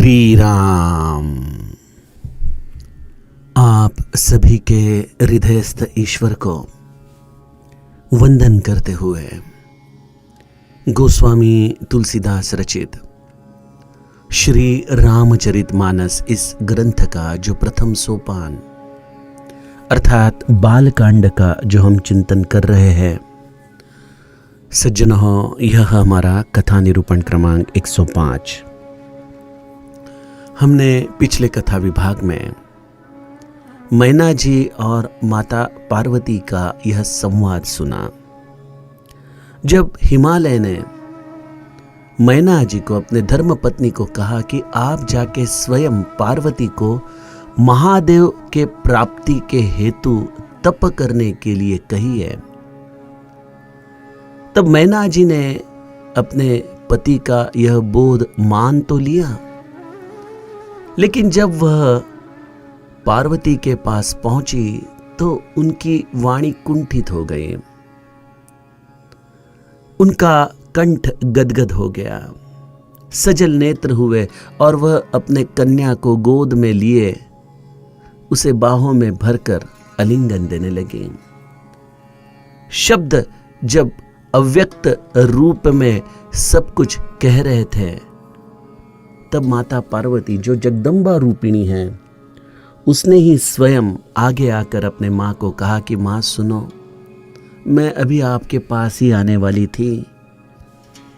श्री राम। आप सभी के हृदयस्थ ईश्वर को वंदन करते हुए गोस्वामी तुलसीदास रचित श्री रामचरितमानस इस ग्रंथ का जो प्रथम सोपान अर्थात बालकांड का जो हम चिंतन कर रहे हैं, सज्जनों, यह हमारा कथा निरूपण क्रमांक 105। हमने पिछले कथा विभाग में मैना जी और माता पार्वती का यह संवाद सुना। जब हिमालय ने मैना जी को, अपने धर्मपत्नी को कहा कि आप जाके स्वयं पार्वती को महादेव के प्राप्ति के हेतु तप करने के लिए कहिए, तब मैना जी ने अपने पति का यह बोध मान तो लिया, लेकिन जब वह पार्वती के पास पहुंची तो उनकी वाणी कुंठित हो गई, उनका कंठ गदगद हो गया, सजल नेत्र हुए और वह अपने कन्या को गोद में लिए उसे बाहों में भरकर आलिंगन देने लगी। शब्द जब अव्यक्त रूप में सब कुछ कह रहे थे, तब माता पार्वती जो जगदम्बा रूपिणी है, उसने ही स्वयं आगे आकर अपने माँ को कहा कि माँ सुनो, मैं अभी आपके पास ही आने वाली थी,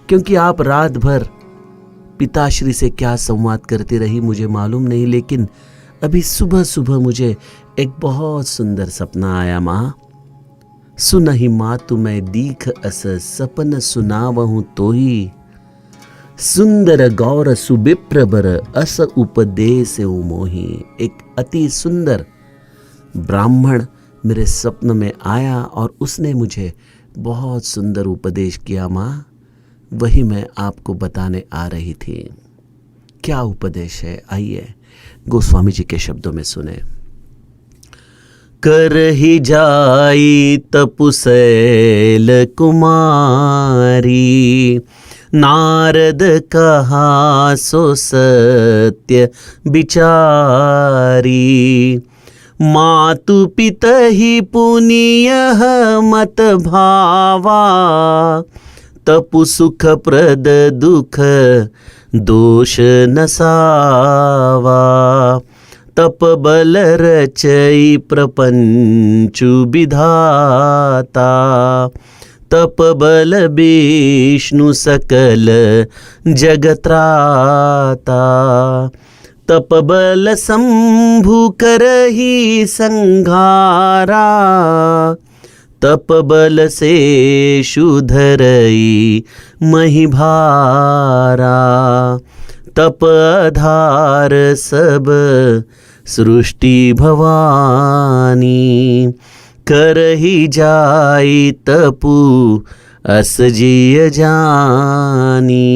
क्योंकि आप रात भर पिताश्री से क्या संवाद करती रही मुझे मालूम नहीं, लेकिन अभी सुबह सुबह मुझे एक बहुत सुंदर सपना आया। माँ सुनहि माँ तुम्हें दीख अस सपन सुनावहूं तो ही, सुंदर गौर सुबिप्रबर अस उपदेश मोही। एक अति सुंदर ब्राह्मण मेरे स्वप्न में आया और उसने मुझे बहुत सुंदर उपदेश किया माँ, वही मैं आपको बताने आ रही थी। क्या उपदेश है, आइए गोस्वामी जी के शब्दों में सुने। करहि जाई तपुसैल कुमारी, नारद कहा सो सत्य विचारी। मातु पितहि पुनीय मत भावा, तपु सुख प्रद दुख दोष नसावा। तप बल रचई प्रपंचु विधाता, तप बल विष्णु सकल जगत्राता। तप बल शंभु करहि संघारा, तप बल से शुधरई महिभारा। तप आधार सब सृष्टि भवानी, करहि जाई तपु अस जिय जानी।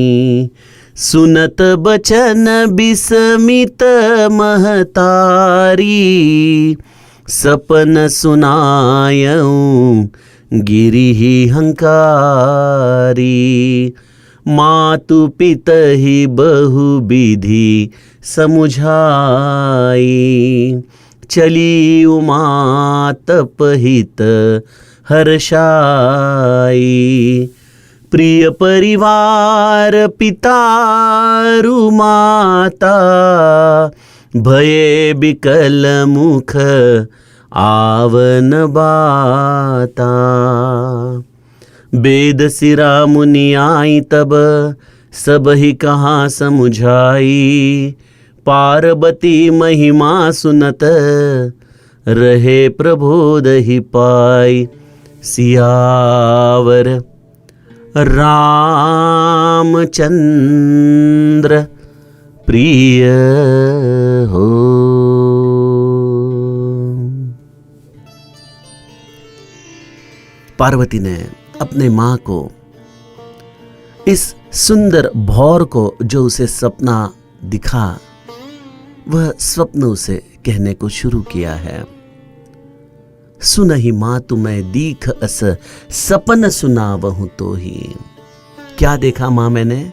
सुनत बचन बिस्मित महतारी, सपन सुनायऊं गिरिहि हंकारी। मातु पितहि बहु विधि समुझाई, चली उमा तपहित हर्षाई। प्रिय परिवार पितारु माता, भये बिकल मुख आवन बाता। वेद सिरा मुनि आई तब, सब ही कहाँ समुझाई। पार्वती महिमा सुनत रहे प्रबोध ही पाई। सियावर रामचंद्र प्रिय हो। पार्वती ने अपने माँ को इस सुंदर भौर को जो उसे सपना दिखा, वह स्वप्न उसे कहने को शुरू किया है। सुनहि माँ तुम्हें दीख अस सपन सुनावहूं तो ही। क्या देखा माँ मैंने?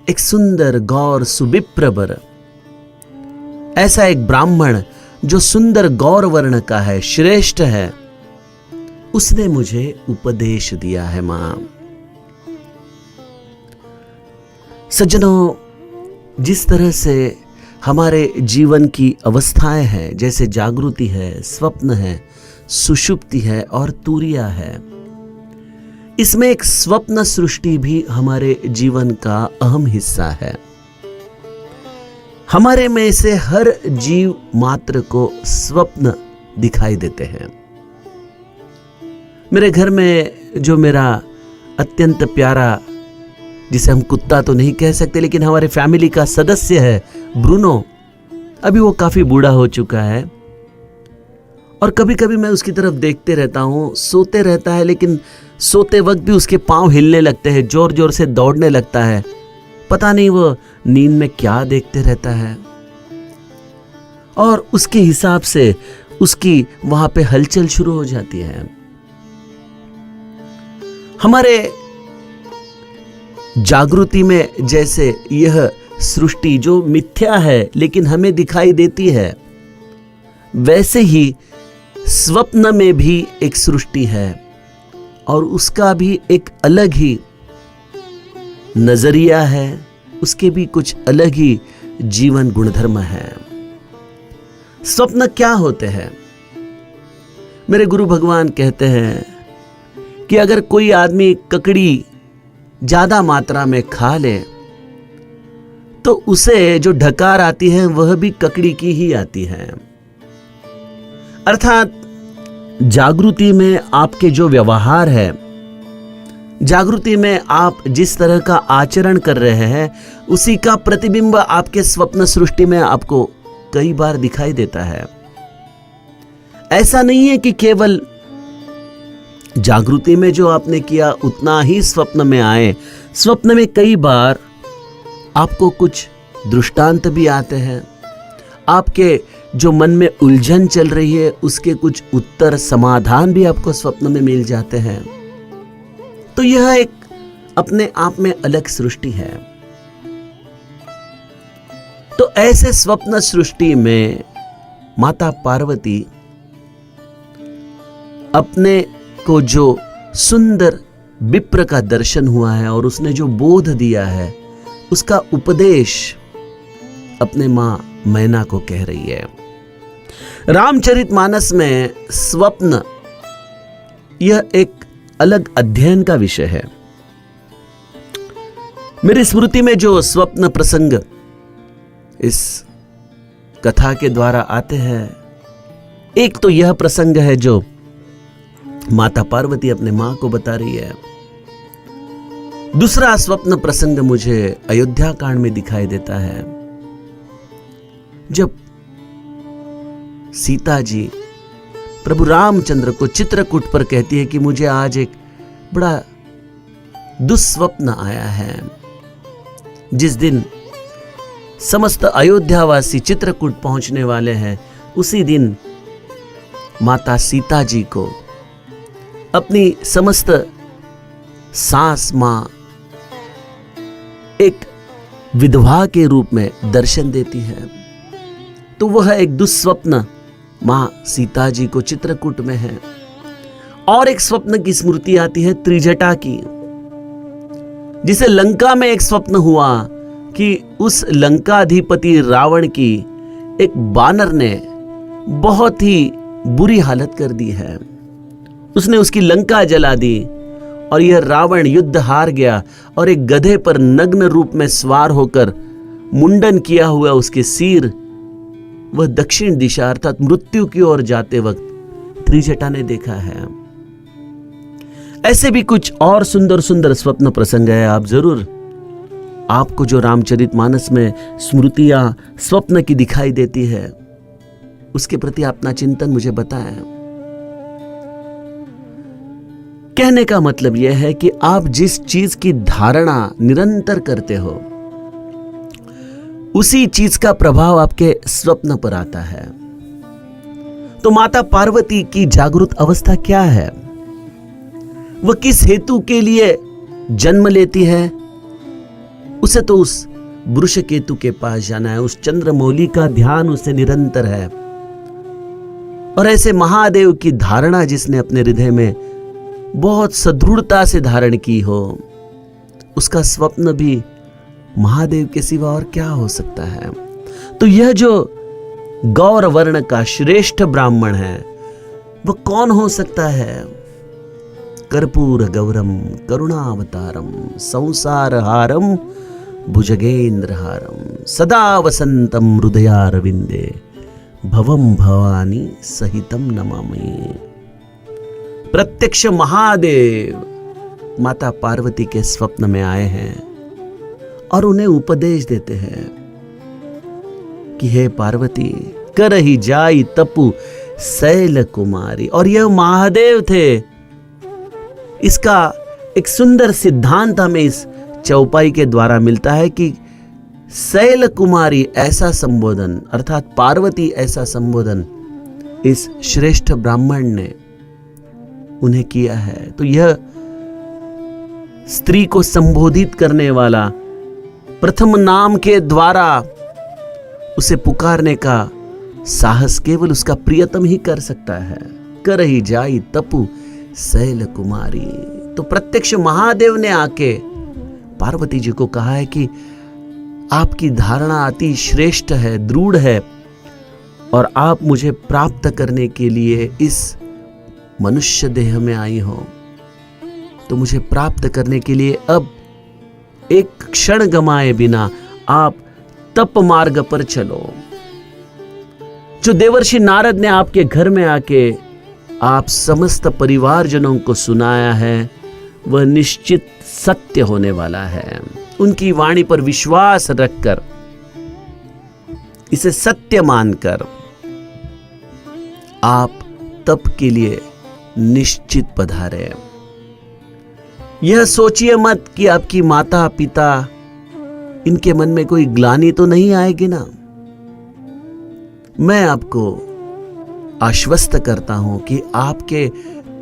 एक सुंदर गौर सुविप्र वर, ऐसा एक ब्राह्मण जो सुंदर गौर वर्ण का है, श्रेष्ठ है, उसने मुझे उपदेश दिया है मां। सज्जनों, जिस तरह से हमारे जीवन की अवस्थाएं हैं, जैसे जागृति है, स्वप्न है, सुषुप्ति है और तुरिया है, इसमें एक स्वप्न सृष्टि भी हमारे जीवन का अहम हिस्सा है। हमारे में से हर जीव मात्र को स्वप्न दिखाई देते हैं। मेरे घर में जो मेरा अत्यंत प्यारा, जिसे हम कुत्ता तो नहीं कह सकते, लेकिन हमारे फैमिली का सदस्य है ब्रूनो, अभी वो काफी बूढ़ा हो चुका है और कभी कभी मैं उसकी तरफ देखते रहता हूँ। सोते रहता है, लेकिन सोते वक्त भी उसके पांव हिलने लगते हैं, जोर जोर से दौड़ने लगता है। पता नहीं वो नींद में क्या देखते रहता है और उसके हिसाब से उसकी वहां पे हलचल शुरू हो जाती है। हमारे जागृति में जैसे यह सृष्टि जो मिथ्या है लेकिन हमें दिखाई देती है, वैसे ही स्वप्न में भी एक सृष्टि है और उसका भी एक अलग ही नजरिया है, उसके भी कुछ अलग ही जीवन गुणधर्म है। स्वप्न क्या होते हैं? मेरे गुरु भगवान कहते हैं कि अगर कोई आदमी ककड़ी ज्यादा मात्रा में खा ले तो उसे जो ढकार आती है वह भी ककड़ी की ही आती है। अर्थात जागृति में आपके जो व्यवहार है, जागृति में आप जिस तरह का आचरण कर रहे हैं, उसी का प्रतिबिंब आपके स्वप्न सृष्टि में आपको कई बार दिखाई देता है। ऐसा नहीं है कि केवल जागृति में जो आपने किया उतना ही स्वप्न में आए। स्वप्न में कई बार आपको कुछ दृष्टांत भी आते हैं, आपके जो मन में उलझन चल रही है उसके कुछ उत्तर समाधान भी आपको स्वप्न में मिल जाते हैं। तो यह एक अपने आप में अलग सृष्टि है। तो ऐसे स्वप्न सृष्टि में माता पार्वती अपने को जो सुंदर विप्र का दर्शन हुआ है और उसने जो बोध दिया है, उसका उपदेश अपने मां मैना को कह रही है। रामचरितमानस में स्वप्न यह एक अलग अध्ययन का विषय है। मेरी स्मृति में जो स्वप्न प्रसंग इस कथा के द्वारा आते हैं, एक तो यह प्रसंग है जो माता पार्वती अपने मां को बता रही है। दूसरा स्वप्न प्रसंग मुझे अयोध्या कांड में दिखाई देता है, जब सीता जी प्रभु रामचंद्र को चित्रकूट पर कहती है कि मुझे आज एक बड़ा दुस्वप्न आया है। जिस दिन समस्त अयोध्यावासी चित्रकूट पहुंचने वाले हैं, उसी दिन माता सीता जी को अपनी समस्त सास मां एक विधवा के रूप में दर्शन देती है। तो वह एक दुस्वप्न मां सीता जी को चित्रकूट में है। और एक स्वप्न की स्मृति आती है त्रिजटा की, जिसे लंका में एक स्वप्न हुआ कि उस लंकाधिपति रावण की एक बानर ने बहुत ही बुरी हालत कर दी है। उसने उसकी लंका जला दी और यह रावण युद्ध हार गया और एक गधे पर नग्न रूप में सवार होकर मुंडन किया हुआ उसके सिर वह दक्षिण दिशा अर्थात मृत्यु की ओर जाते वक्त त्रिजटा ने देखा है। ऐसे भी कुछ और सुंदर सुंदर स्वप्न प्रसंग है। आप जरूर, आपको जो रामचरितमानस में स्मृतियां स्वप्न की दिखाई देती है, उसके प्रति अपना चिंतन मुझे बताएं। कहने का मतलब यह है कि आप जिस चीज की धारणा निरंतर करते हो, उसी चीज का प्रभाव आपके स्वप्न पर आता है। तो माता पार्वती की जागृत अवस्था क्या है? वह किस हेतु के लिए जन्म लेती है? उसे तो उस वृष केतु के पास जाना है, उस चंद्रमौली का ध्यान उसे निरंतर है। और ऐसे महादेव की धारणा जिसने अपने हृदय में बहुत सदृढ़ता से धारण की हो, उसका स्वप्न भी महादेव के सिवा और क्या हो सकता है। तो यह जो गौर वर्ण का श्रेष्ठ ब्राह्मण है वह कौन हो सकता है? कर्पूर गौरम करुणावतारम संसारहारम भुजगेंद्रहारम सदा वसंतम हृदयारविंदे भवम भवानी सहितम नमामि। प्रत्यक्ष महादेव माता पार्वती के स्वप्न में आए हैं और उन्हें उपदेश देते हैं कि हे पार्वती, करहि जाई तपु शैल कुमारी। और यह महादेव थे। इसका एक सुंदर सिद्धांत हमें इस चौपाई के द्वारा मिलता है कि शैल कुमारी ऐसा संबोधन, अर्थात पार्वती ऐसा संबोधन इस श्रेष्ठ ब्राह्मण ने उन्हें किया है। तो यह स्त्री को संबोधित करने वाला प्रथम नाम के द्वारा उसे पुकारने का साहस केवल उसका प्रियतम ही कर सकता है। करहि जाई तपु शैल कुमारी। तो प्रत्यक्ष महादेव ने आके पार्वती जी को कहा है कि आपकी धारणा अति श्रेष्ठ है, दृढ़ है, और आप मुझे प्राप्त करने के लिए इस मनुष्य देह में आई हो। तो मुझे प्राप्त करने के लिए अब एक क्षण गमाए बिना आप तप मार्ग पर चलो। जो देवर्षि नारद ने आपके घर में आके आप समस्त परिवारजनों को सुनाया है वह निश्चित सत्य होने वाला है। उनकी वाणी पर विश्वास रखकर, इसे सत्य मानकर आप तप के लिए निश्चित पधारे। यह सोचिए मत कि आपकी माता पिता, इनके मन में कोई ग्लानि तो नहीं आएगी ना। मैं आपको आश्वस्त करता हूं कि आपके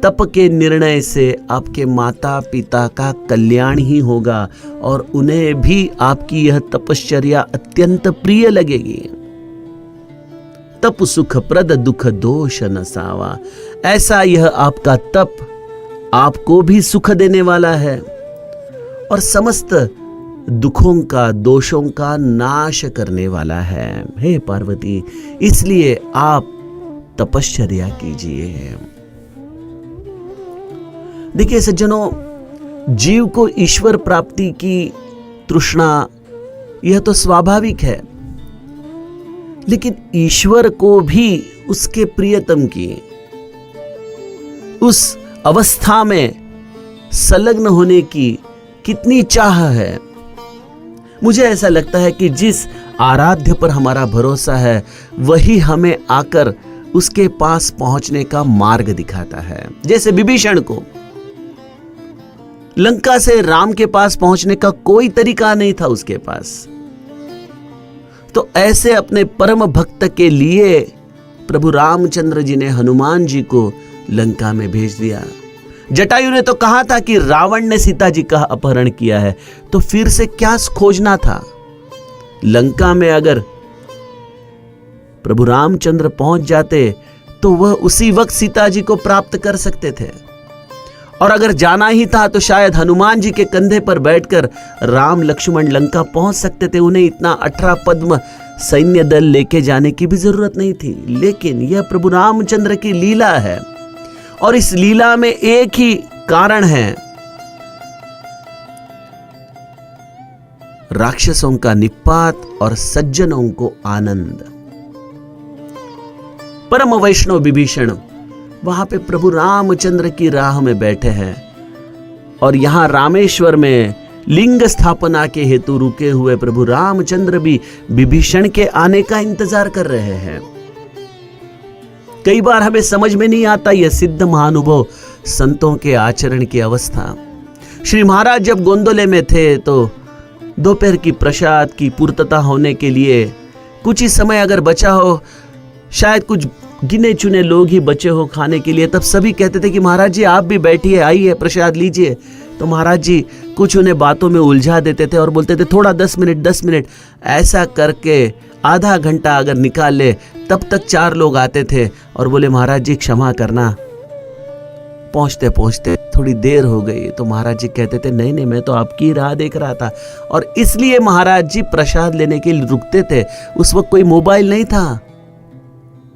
तप के निर्णय से आपके माता पिता का कल्याण ही होगा और उन्हें भी आपकी यह तपश्चर्या अत्यंत प्रिय लगेगी। तप सुखप्रद दुख दोष नसावा। ऐसा यह आपका तप आपको भी सुख देने वाला है और समस्त दुखों का, दोषों का नाश करने वाला है। हे पार्वती, इसलिए आप तपश्चर्या कीजिए। देखिए सज्जनों, जीव को ईश्वर प्राप्ति की तृष्णा यह तो स्वाभाविक है, लेकिन ईश्वर को भी उसके प्रियतम की उस अवस्था में संलग्न होने की कितनी चाह है। मुझे ऐसा लगता है कि जिस आराध्य पर हमारा भरोसा है वही हमें आकर उसके पास पहुंचने का मार्ग दिखाता है। जैसे विभीषण को लंका से राम के पास पहुंचने का कोई तरीका नहीं था उसके पास, तो ऐसे अपने परम भक्त के लिए प्रभु रामचंद्र जी ने हनुमान जी को लंका में भेज दिया। जटायु ने तो कहा था कि रावण ने सीता जी का अपहरण किया है, तो फिर से क्या खोजना था। लंका में अगर प्रभु रामचंद्र पहुंच जाते तो वह उसी वक्त सीता जी को प्राप्त कर सकते थे, और अगर जाना ही था तो शायद हनुमान जी के कंधे पर बैठकर राम लक्ष्मण लंका पहुंच सकते थे। उन्हें इतना 18 पद्म सैन्य दल लेके जाने की भी जरूरत नहीं थी। लेकिन यह प्रभु रामचंद्र की लीला है, और इस लीला में एक ही कारण है, राक्षसों का निपात और सज्जनों को आनंद। परम वैष्णव विभीषण वहां पे प्रभु रामचंद्र की राह में बैठे हैं, और यहां रामेश्वर में लिंग स्थापना के हेतु रुके हुए प्रभु रामचंद्र भी विभीषण के आने का इंतजार कर रहे हैं। कई बार हमें समझ में नहीं आता यह सिद्ध महानुभव संतों के आचरण की अवस्था। श्री महाराज जब गोंदोले में थे तो दोपहर की प्रसाद की पूर्तता होने के लिए कुछ ही समय अगर बचा हो, शायद कुछ गिने चुने लोग ही बचे हो खाने के लिए, तब सभी कहते थे कि महाराज जी आप भी बैठिए, आइए प्रसाद लीजिए। तो महाराज जी कुछ उन्हें बातों में उलझा देते थे और बोलते थे थोड़ा 10 मिनट। ऐसा करके आधा घंटा अगर निकाल ले, तब तक 4 लोग आते थे और बोले महाराज जी क्षमा करना, पहुंचते पहुंचते थोड़ी देर हो गई। तो महाराज जी कहते थे नहीं मैं तो आपकी राह देख रहा था। और इसलिए महाराज जी प्रसाद लेने के लिए रुकते थे। उस वक्त कोई मोबाइल नहीं था,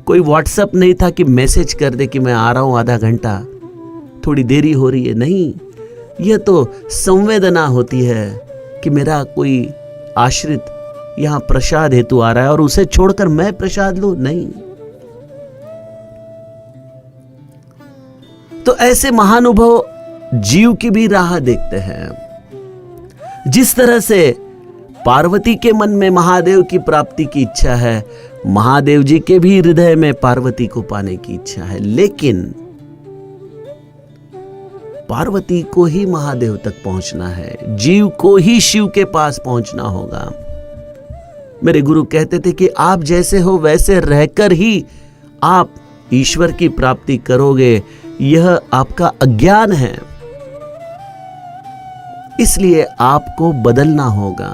कोई व्हाट्सएप नहीं था कि मैसेज कर दे कि मैं आ रहा हूं आधा घंटा, थोड़ी देरी हो रही है। नहीं, यह तो संवेदना होती है कि मेरा कोई आश्रित यहां प्रसाद हेतु आ रहा है और उसे छोड़कर मैं प्रसाद लूं, नहीं। तो ऐसे महानुभव जीव की भी राह देखते हैं। जिस तरह से पार्वती के मन में महादेव की प्राप्ति की इच्छा है, महादेव जी के भी हृदय में पार्वती को पाने की इच्छा है, लेकिन पार्वती को ही महादेव तक पहुंचना है, जीव को ही शिव के पास पहुंचना होगा। मेरे गुरु कहते थे कि आप जैसे हो वैसे रहकर ही आप ईश्वर की प्राप्ति करोगे, यह आपका अज्ञान है। इसलिए आपको बदलना होगा,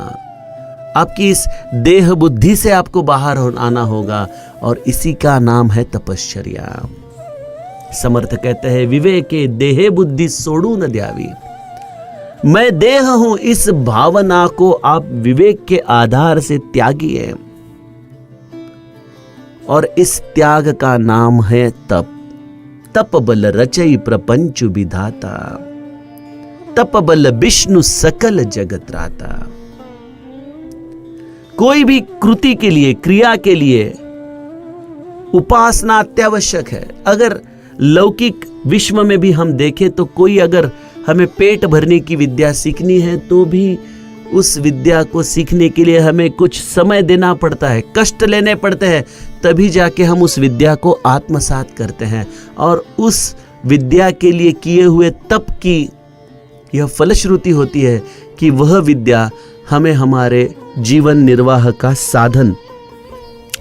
आपकी इस देह बुद्धि से आपको बाहर आना होगा, और इसी का नाम है तपश्चर्या। समर्थ कहते हैं विवेके देहे बुद्धि सोड़ू न द्यावी। मैं देह हूं, इस भावना को आप विवेक के आधार से त्यागिए, और इस त्याग का नाम है तप। तप बल रचई प्रपंच विधाता, तप बल विष्णु सकल जगत राता। कोई भी कृति के लिए, क्रिया के लिए उपासना अत्यावश्यक है। अगर लौकिक विश्व में भी हम देखें तो कोई अगर हमें पेट भरने की विद्या सीखनी है तो भी उस विद्या को सीखने के लिए हमें कुछ समय देना पड़ता है, कष्ट लेने पड़ते हैं, तभी जाके हम उस विद्या को आत्मसात करते हैं। और उस विद्या के लिए किए हुए तप की यह फलश्रुति होती है कि वह विद्या हमें हमारे जीवन निर्वाह का साधन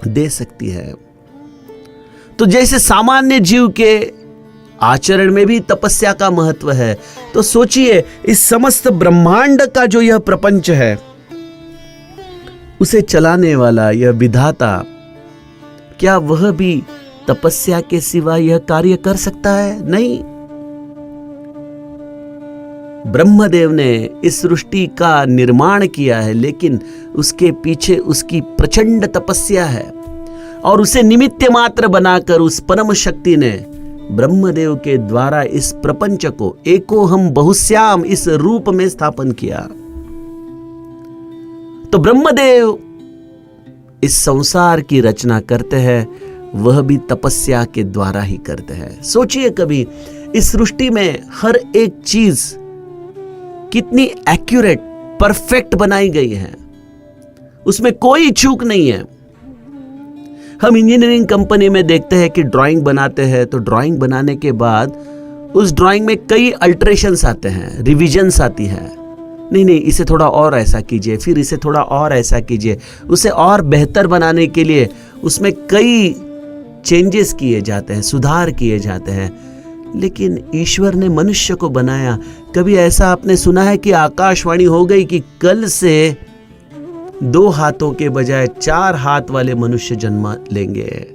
दे सकती है। तो जैसे सामान्य जीव के आचरण में भी तपस्या का महत्व है, तो सोचिए इस समस्त ब्रह्मांड का जो यह प्रपंच है, उसे चलाने वाला यह विधाता, क्या वह भी तपस्या के सिवा यह कार्य कर सकता है? नहीं। ब्रह्मदेव ने इस सृष्टि का निर्माण किया है, लेकिन उसके पीछे उसकी प्रचंड तपस्या है, और उसे निमित्त मात्र बनाकर उस परम शक्ति ने ब्रह्मदेव के द्वारा इस प्रपंच को एको हम बहुश्याम इस रूप में स्थापन किया। तो ब्रह्मदेव इस संसार की रचना करते हैं, वह भी तपस्या के द्वारा ही करते हैं। सोचिए कभी इस सृष्टि में हर एक चीज कितनी एक्यूरेट, परफेक्ट बनाई गई है, उसमें कोई चूक नहीं है। हम इंजीनियरिंग कंपनी में देखते हैं कि ड्राइंग बनाते हैं, तो ड्राइंग बनाने के बाद उस ड्राइंग में कई अल्टरेशंस आते हैं, रिविजन्स आती हैं। नहीं, इसे थोड़ा और ऐसा कीजिए, फिर इसे थोड़ा और ऐसा कीजिए, उसे और बेहतर बनाने के लिए उसमें कई चेंजेस किए जाते हैं, सुधार किए जाते हैं। लेकिन ईश्वर ने मनुष्य को बनाया। कभी ऐसा आपने सुना है कि आकाशवाणी हो गई कि कल से 2 हाथों के बजाय 4 हाथ वाले मनुष्य जन्म लेंगे,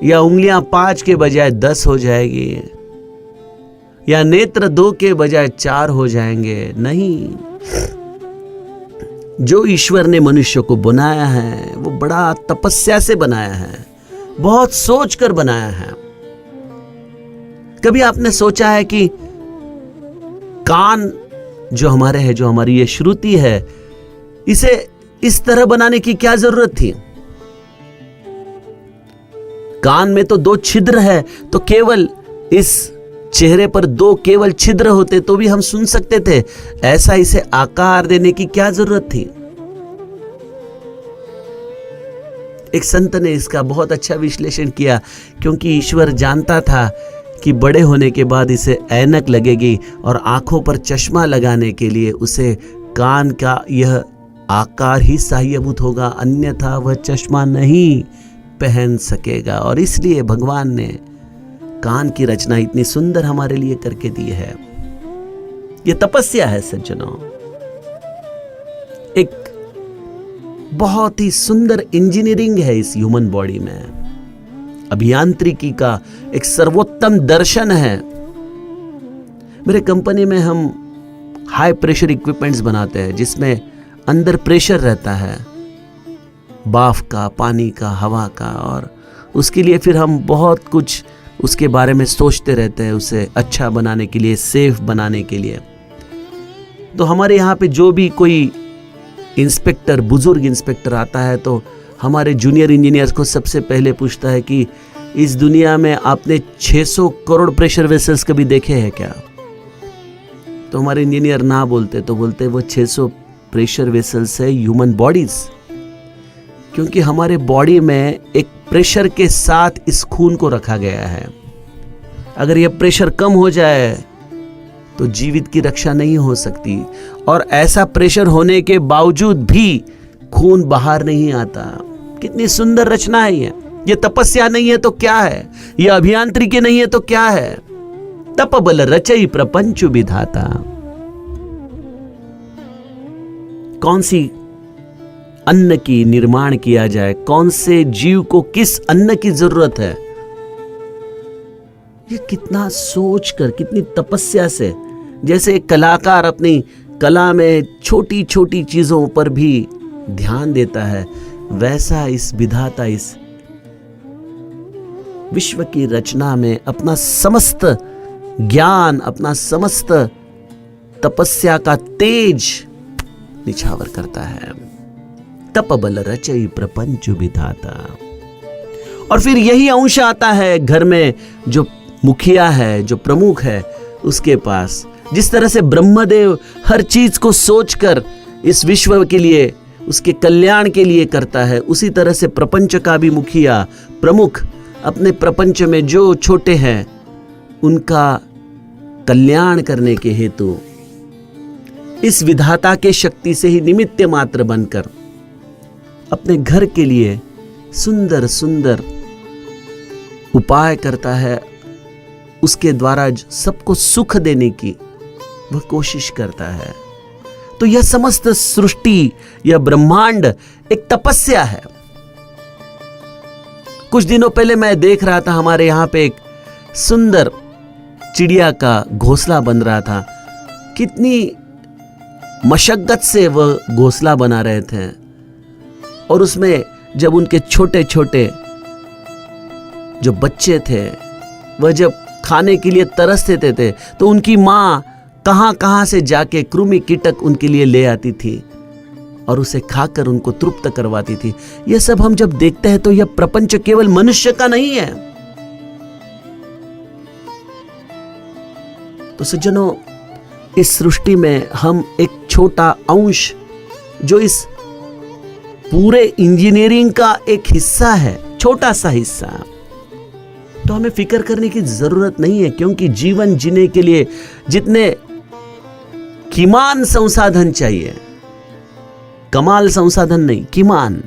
या उंगलियां 5 के बजाय 10 हो जाएगी, या नेत्र 2 के बजाय 4 हो जाएंगे? नहीं। जो ईश्वर ने मनुष्य को बनाया है वो बड़ा तपस्या से बनाया है, बहुत सोच कर बनाया है। कभी आपने सोचा है कि कान जो हमारे है, जो हमारी ये श्रुति है, इसे इस तरह बनाने की क्या जरूरत थी? कान में तो 2 छिद्र है, तो केवल इस चेहरे पर 2 केवल छिद्र होते तो भी हम सुन सकते थे। ऐसा इसे आकार देने की क्या जरूरत थी? एक संत ने इसका बहुत अच्छा विश्लेषण किया, क्योंकि ईश्वर जानता था कि बड़े होने के बाद इसे ऐनक लगेगी और आंखों पर चश्मा लगाने के लिए उसे कान का यह आकार ही सहायभूत होगा, अन्यथा वह चश्मा नहीं पहन सकेगा। और इसलिए भगवान ने कान की रचना इतनी सुंदर हमारे लिए करके दी है। ये तपस्या है सज्जनों। एक बहुत ही सुंदर इंजीनियरिंग है इस ह्यूमन बॉडी में। अभियांत्रिकी का एक सर्वोत्तम दर्शन है। मेरे कंपनी में हम हाई प्रेशर इक्विपमेंट्स बनाते हैं जिसमें अंदर प्रेशर रहता है, बाफ का, पानी का, हवा का, और उसके लिए फिर हम बहुत कुछ उसके बारे में सोचते रहते हैं, उसे अच्छा बनाने के लिए, सेफ बनाने के लिए। तो हमारे यहाँ पे जो भी कोई इंस्पेक्टर, बुजुर्ग इंस्पेक्टर आता है तो हमारे जूनियर इंजीनियर्स को सबसे पहले पूछता है कि इस दुनिया में आपने 600 करोड़ प्रेशर वेसल्स कभी देखे हैं क्या? तो हमारे इंजीनियर ना बोलते तो बोलते वो 600 प्रेशर वेसल्स है ह्यूमन बॉडीज, क्योंकि हमारे बॉडी में एक प्रेशर के साथ इस खून को रखा गया है। अगर यह प्रेशर कम हो जाए तो जीवित की रक्षा नहीं हो सकती, और ऐसा प्रेशर होने के बावजूद भी खून बाहर नहीं आता। कितनी सुंदर रचना है ये तपस्या नहीं है तो क्या है, ये अभियांत्रिकी नहीं है तो क्या है। तप बल रचई प्रपंच विधाता। कौन सी अन्न की निर्माण किया जाए, कौन से जीव को किस अन्न की जरूरत है, ये कितना सोचकर, कितनी तपस्या से, जैसे एक कलाकार अपनी कला में छोटी छोटी चीजों पर भी ध्यान देता है, वैसा इस विधाता इस विश्व की रचना में अपना समस्त ज्ञान, अपना समस्त तपस्या का तेज निछावर करता है। तप बल रचई प्रपंच विधाता। और फिर यही अंश आता है घर में जो मुखिया है, जो प्रमुख है, उसके पास। जिस तरह से ब्रह्मदेव हर चीज को सोचकर इस विश्व के लिए, उसके कल्याण के लिए करता है, उसी तरह से प्रपंच का भी मुखिया, प्रमुख अपने प्रपंच में जो छोटे हैं उनका कल्याण करने के हेतु इस विधाता के शक्ति से ही निमित्त मात्र बनकर अपने घर के लिए सुंदर सुंदर उपाय करता है, उसके द्वारा सबको सुख देने की वह कोशिश करता है। तो यह समस्त सृष्टि, यह ब्रह्मांड एक तपस्या है। कुछ दिनों पहले मैं देख रहा था, हमारे यहां पे एक सुंदर चिड़िया का घोंसला बन रहा था। कितनी मशक्कत से वह घोंसला बना रहे थे, और उसमें जब उनके छोटे छोटे जो बच्चे थे वह जब खाने के लिए तरसते थे तो उनकी माँ कहां कहां से जाके कृमि कीटक उनके लिए ले आती थी और उसे खाकर उनको तृप्त करवाती थी। यह सब हम जब देखते हैं तो यह प्रपंच केवल मनुष्य का नहीं है। तो सज्जनों, इस सृष्टि में हम एक छोटा अंश, जो इस पूरे इंजीनियरिंग का एक हिस्सा है, छोटा सा हिस्सा, तो हमें फिक्र करने की जरूरत नहीं है, क्योंकि जीवन जीने के लिए जितने कीमान संसाधन चाहिए, कमाल संसाधन नहीं, कीमान,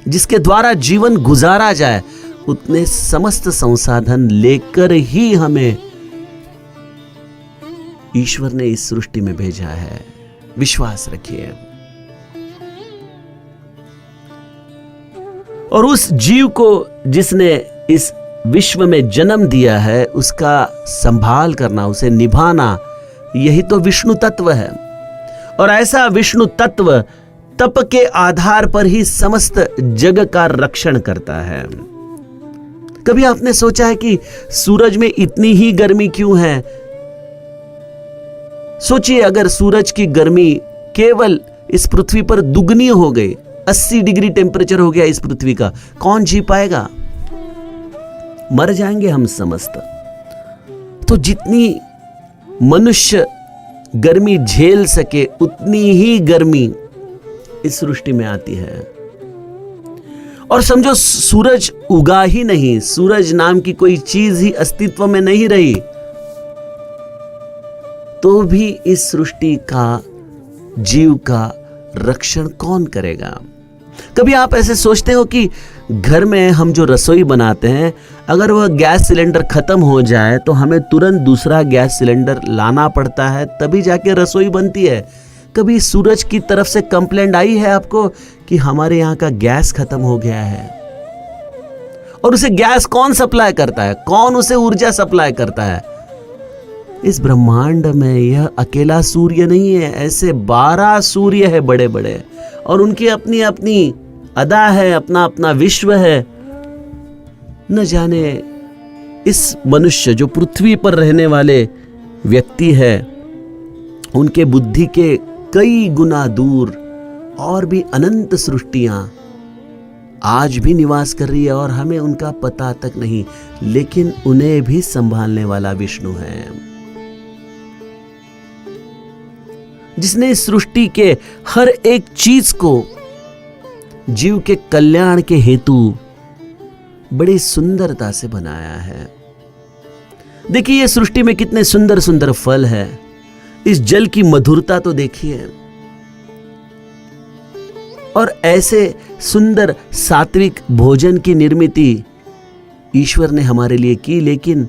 जिसके द्वारा जीवन गुजारा जाए, उतने समस्त संसाधन लेकर ही हमें ईश्वर ने इस सृष्टि में भेजा है। विश्वास रखिए। और उस जीव को जिसने इस विश्व में जन्म दिया है, उसका संभाल करना, उसे निभाना, यही तो विष्णु तत्व है। और ऐसा विष्णु तत्व तप के आधार पर ही समस्त जग का रक्षण करता है। कभी आपने सोचा है कि सूरज में इतनी ही गर्मी क्यों है? सोचिए, अगर सूरज की गर्मी केवल इस पृथ्वी पर दुगनी हो गई, 80 डिग्री टेम्परेचर हो गया इस पृथ्वी का, कौन जी पाएगा? मर जाएंगे हम समस्त। तो जितनी मनुष्य गर्मी झेल सके, उतनी ही गर्मी इस सृष्टि में आती है। और समझो, सूरज उगा ही नहीं, सूरज नाम की कोई चीज ही अस्तित्व में नहीं रही, तो भी इस सृष्टि का, जीव का रक्षण कौन करेगा? कभी आप ऐसे सोचते हो कि घर में हम जो रसोई बनाते हैं, अगर वह गैस सिलेंडर खत्म हो जाए तो हमें तुरंत दूसरा गैस सिलेंडर लाना पड़ता है, तभी जाके रसोई बनती है। कभी सूरज की तरफ से कंप्लेंट आई है आपको कि हमारे यहाँ का गैस खत्म हो गया है? और उसे गैस कौन सप्लाई करता है? कौन उसे ऊर्जा सप्लाई करता है? इस ब्रह्मांड में यह अकेला सूर्य नहीं है, ऐसे 12 सूर्य है बड़े बड़े, और उनकी अपनी अपनी अदा है, अपना अपना विश्व है। न जाने इस मनुष्य जो पृथ्वी पर रहने वाले व्यक्ति है, उनके बुद्धि के कई गुना दूर और भी अनंत सृष्टियां आज भी निवास कर रही है और हमें उनका पता तक नहीं, लेकिन उन्हें भी संभालने वाला विष्णु है, जिसने इस सृष्टि के हर एक चीज को जीव के कल्याण के हेतु बड़ी सुंदरता से बनाया है। देखिए ये सृष्टि में कितने सुंदर सुंदर फल है, इस जल की मधुरता तो देखिए, और ऐसे सुंदर सात्विक भोजन की निर्मिति ईश्वर ने हमारे लिए की। लेकिन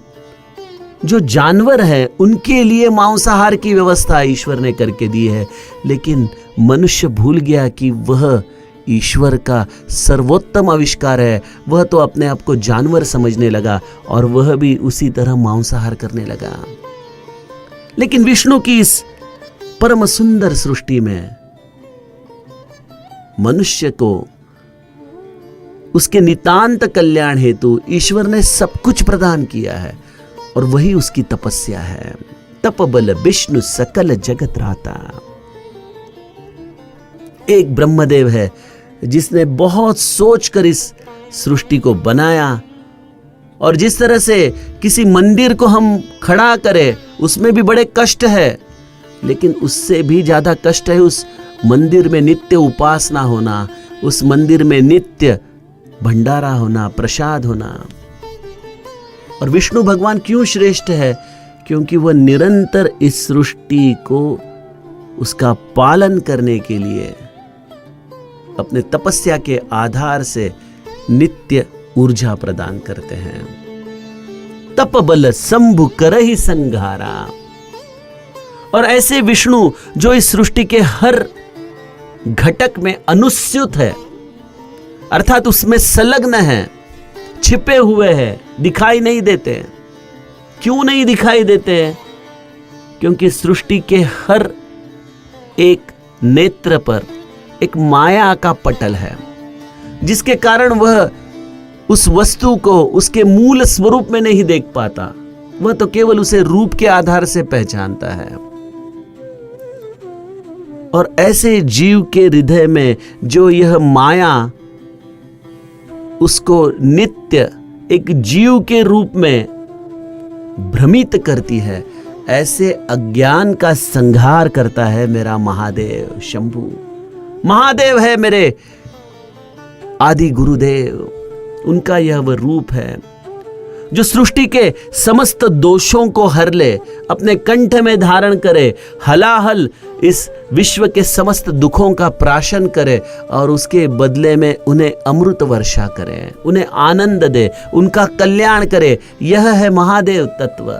जो जानवर है उनके लिए मांसाहार की व्यवस्था ईश्वर ने करके दी है, लेकिन मनुष्य भूल गया कि वह ईश्वर का सर्वोत्तम आविष्कार है। वह तो अपने आप को जानवर समझने लगा और वह भी उसी तरह मांसाहार करने लगा। लेकिन विष्णु की इस परम सुंदर सृष्टि में मनुष्य को उसके नितांत कल्याण हेतु ईश्वर ने सब कुछ प्रदान किया है, और वही उसकी तपस्या है। तप बल विष्णु सकल जगत राता। एक ब्रह्मदेव है जिसने बहुत सोचकर इस सृष्टि को बनाया, और जिस तरह से किसी मंदिर को हम खड़ा करें उसमें भी बड़े कष्ट है, लेकिन उससे भी ज्यादा कष्ट है उस मंदिर में नित्य उपासना होना, उस मंदिर में नित्य भंडारा होना, प्रसाद होना। और विष्णु भगवान क्यों श्रेष्ठ है? क्योंकि वह निरंतर इस सृष्टि को उसका पालन करने के लिए अपने तपस्या के आधार से नित्य ऊर्जा प्रदान करते हैं। तप बल शंभु करहि संघारा। और ऐसे विष्णु जो इस सृष्टि के हर घटक में अनुस्यूत है, अर्थात उसमें संलग्न है, छिपे हुए हैं, दिखाई नहीं देते। क्यों नहीं दिखाई देते? क्योंकि सृष्टि के हर एक नेत्र पर एक माया का पटल है, जिसके कारण वह उस वस्तु को उसके मूल स्वरूप में नहीं देख पाता। वह तो केवल उसे रूप के आधार से पहचानता है। और ऐसे जीव के हृदय में जो यह माया उसको नित्य एक जीव के रूप में भ्रमित करती है, ऐसे अज्ञान का संहार करता है मेरा महादेव शंभु। महादेव है मेरे आदि गुरुदेव, उनका यह वह रूप है जो सृष्टि के समस्त दोषों को हर ले, अपने कंठ में धारण करे, हलाहल इस विश्व के समस्त दुखों का प्राशन करे, और उसके बदले में उन्हें अमृत वर्षा करे, उन्हें आनंद दे, उनका कल्याण करे। यह है महादेव तत्व।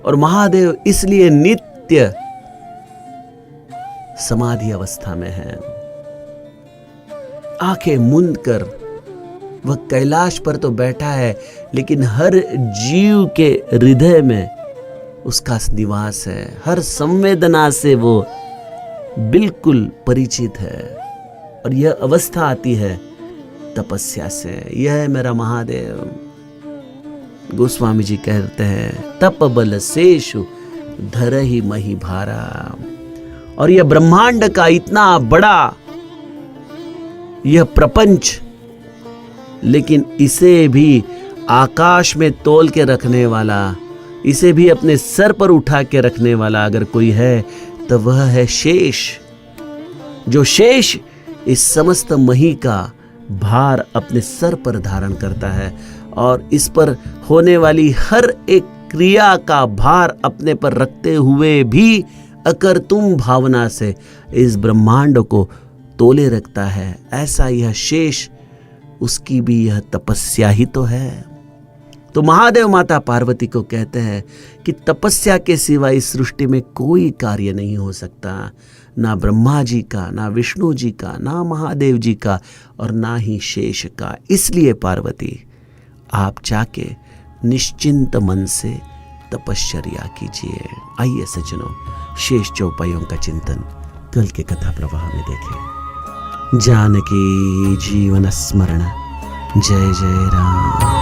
और महादेव इसलिए नित्य समाधि अवस्था में है। आंखें मूंद कर वह कैलाश पर तो बैठा है, लेकिन हर जीव के हृदय में उसका निवास है। हर संवेदना से वो बिल्कुल परिचित है। और यह अवस्था आती है तपस्या से। यह है मेरा महादेव। गोस्वामी जी कहते हैं, तप बल शेषु धरहि मही भारा। और यह ब्रह्मांड का इतना बड़ा यह प्रपंच, लेकिन इसे भी आकाश में तोल के रखने वाला, इसे भी अपने सर पर उठा के रखने वाला अगर कोई है तो वह है शेष। जो शेष इस समस्त मही का भार अपने सर पर धारण करता है, और इस पर होने वाली हर एक क्रिया का भार अपने पर रखते हुए भी अकर्तुम भावना से इस ब्रह्मांड को तोले रखता है। ऐसा यह शेष उसकी भी यह तपस्या ही तो है। तो महादेव माता पार्वती को कहते हैं कि तपस्या के सिवा इस सृष्टि में कोई कार्य नहीं हो सकता, ना ब्रह्मा जी का, ना विष्णु जी का, ना महादेव जी का और ना ही शेष का। इसलिए पार्वती, आप जाके निश्चिंत मन से तपश्चर्या कीजिए। आइए सज्जनों, शेष चौपाइयों का चिंतन कल के कथा प्रवाह में देखें। जानकी जीवन स्मरण। जय जय राम।